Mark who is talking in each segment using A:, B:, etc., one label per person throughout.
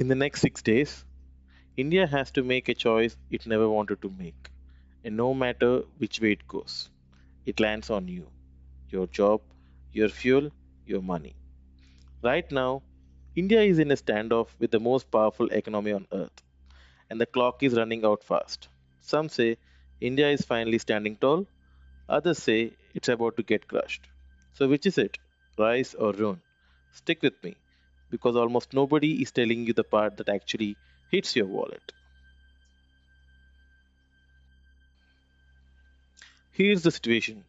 A: In the next 6 days, India has to make a choice it never wanted to make. And no matter which way it goes, it lands on you, your job, your fuel, your money. Right now, India is in a standoff with the most powerful economy on earth, and the clock is running out fast. Some say India is finally standing tall, others say it's about to get crushed. So, which is it? Rise or ruin? Stick with me, because almost nobody is telling you the part that actually hits your wallet. Here's the situation.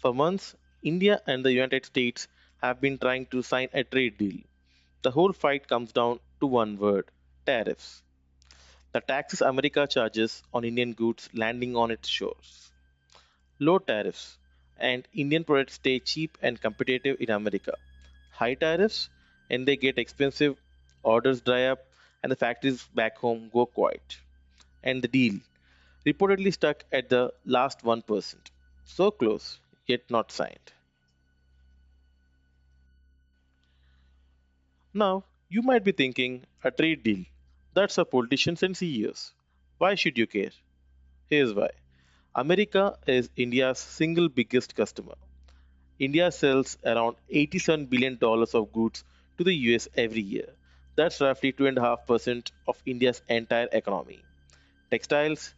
A: For months, India and the United States have been trying to sign a trade deal. The whole fight comes down to one word: tariffs. The taxes America charges on Indian goods landing on its shores. Low tariffs, and Indian products stay cheap and competitive in America. High tariffs, and they get expensive, orders dry up, and the factories back home go quiet. And the deal, reportedly stuck at the last 1%. So close, yet not signed. Now, you might be thinking, a trade deal. That's for politicians and CEOs. Why should you care? Here's why. America is India's single biggest customer. India sells around $87 billion of goods to the US every year. That's roughly 2.5% of India's entire economy. Textiles,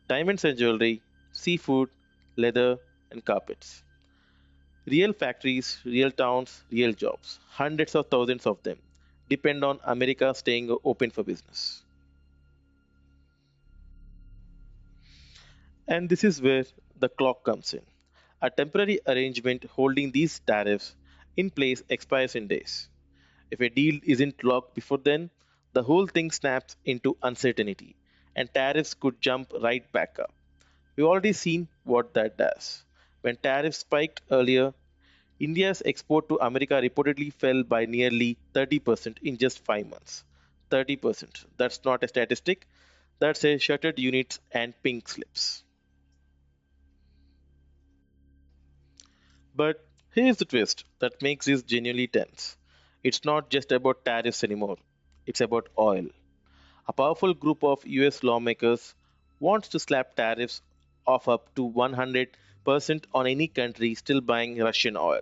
A: diamonds and jewelry, seafood, leather, and carpets. Real factories, real towns, real jobs. Hundreds of thousands of them depend on America staying open for business. And this is where the clock comes in. A temporary arrangement holding these tariffs in place expires in days. If a deal isn't locked before then, the whole thing snaps into uncertainty, and tariffs could jump right back up. We've already seen what that does. When tariffs spiked earlier, India's export to America reportedly fell by nearly 30% in just 5 months. 30%. That's not a statistic, that's a shuttered units and pink slips. But here's the twist that makes this genuinely tense. It's not just about tariffs anymore, it's about oil. A powerful group of US lawmakers wants to slap tariffs of up to 100% on any country still buying Russian oil.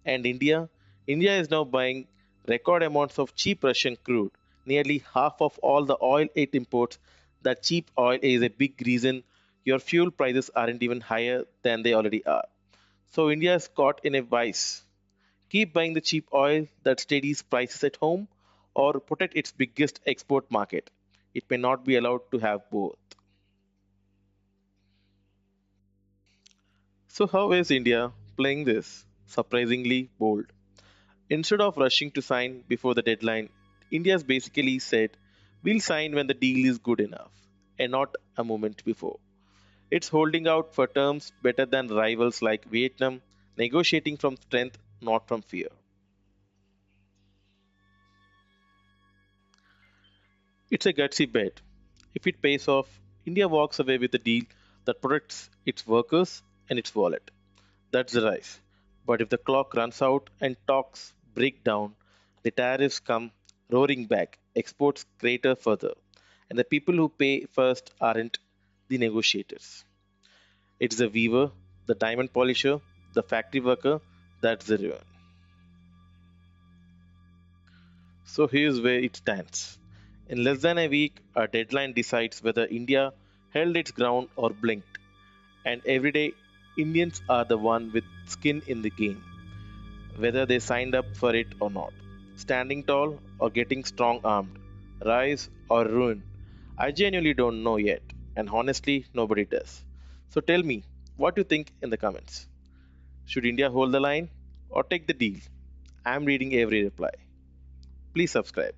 A: And India is now buying record amounts of cheap Russian crude, nearly half of all the oil it imports. That cheap oil is a big reason your fuel prices aren't even higher than they already are. So India is caught in a vice. Keep buying the cheap oil that steadies prices at home, or protect its biggest export market. It may not be allowed to have both. So, how is India playing this? Surprisingly bold. Instead of rushing to sign before the deadline, India's basically said, we'll sign when the deal is good enough, and not a moment before. It's holding out for terms better than rivals like Vietnam, negotiating from strength, not from fear. It's a gutsy bet. If it pays off, India walks away with a deal that protects its workers and its wallet. That's the rise. But if the clock runs out and talks break down, the tariffs come roaring back, exports crater further, and the people who pay first aren't the negotiators. It's the weaver, the diamond polisher, the factory worker, that's the ruin. So here's where it stands. In less than a week, a deadline decides whether India held its ground or blinked. And every day, Indians are the one with skin in the game, whether they signed up for it or not. Standing tall or getting strong armed, rise or ruin. I genuinely don't know yet, and honestly, nobody does. So tell me, what you think in the comments. Should India hold the line or take the deal? I'm reading every reply. Please subscribe.